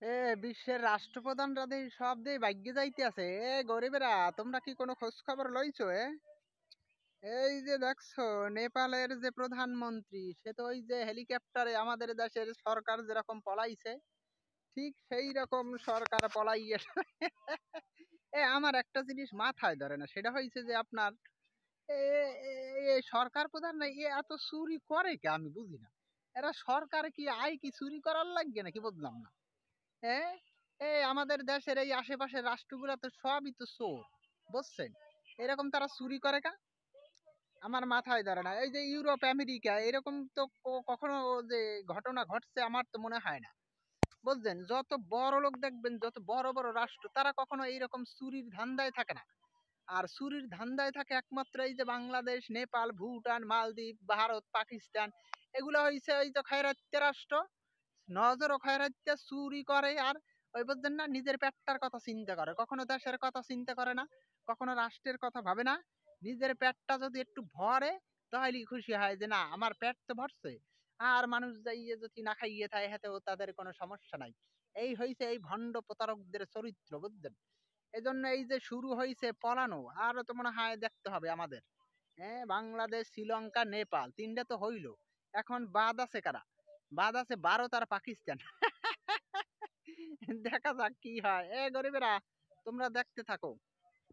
এ বিশ্বের রাষ্ট্রপ্রধানরা সব দিয়ে ভাগ্যে যাইতে আছে। গরিবেরা, তোমরা কি কোনো খোঁজ খবর লইছো? এই যে দেখছো, নেপালের যে প্রধানমন্ত্রী, সে তো ওই যে হেলিকপ্টারে আমাদের দেশের সরকার যেরকম পলাইছে, ঠিক সেই রকম সরকার পলাইয়ে আমার একটা জিনিস মাথায় ধরে না, সেটা হয়েছে যে আপনার এ সরকার প্রধান না, এত চুরি করে কি আমি বুঝি না। এরা সরকার কি আয় কি চুরি করার লাগবে নাকি বুঝলাম না। হ্যাঁ, আমাদের দেশের এই আশেপাশের রাষ্ট্রগুলো তো সবই তো চোর, বুঝছেন? এরকম তারা চুরি করে কা আমার মাথায় ধরে না। এই যে ইউরোপ আমেরিকা এরকম তো কখনো যে ঘটনা ঘটছে আমার তো মনে হয় না, বুঝলেন? যত বড় লোক দেখবেন, যত বড় বড় রাষ্ট্র, তারা কখনো এইরকম চুরির ধান্দায় থাকে না। আর চুরির ধান্দায় থাকে একমাত্র এই যে বাংলাদেশ, নেপাল, ভুটান, মালদ্বীপ, ভারত, পাকিস্তান। এগুলো হয়েছে ওই তো খয়রাত্য রাষ্ট্র, নজরও খয়রাত্য, চুরি করে। আর ওই বুঝলেন না, নিজের পেটটার কথা চিন্তা করে, কখনো দেশের কথা চিন্তা করে না, কখনো রাষ্ট্রের কথা ভাবে না। নিজের পেটটা যদি একটু ভরে তাহলেই খুশি হয় যে না, আমার পেট তো ভরছে, আর মানুষ যাইয়ে যদি না খাইয়ে থাকে হাতেও তাদের কোনো সমস্যা নাই। এই হয়েছে এই ভণ্ড প্রতারকদের চরিত্র, বুঝলেন? এজন্য এই যে শুরু হয়েছে পলানো, আরো তো মনে হয় দেখতে হবে আমাদের। বাংলাদেশ, শ্রীলঙ্কা, নেপাল, তিনটা তো হইলো। এখন বাদ আছে কারা? বাদ আছে ভারত আর পাকিস্তান। দেখা যাক কি হয়। গরিবেরা, তোমরা দেখতে থাকো।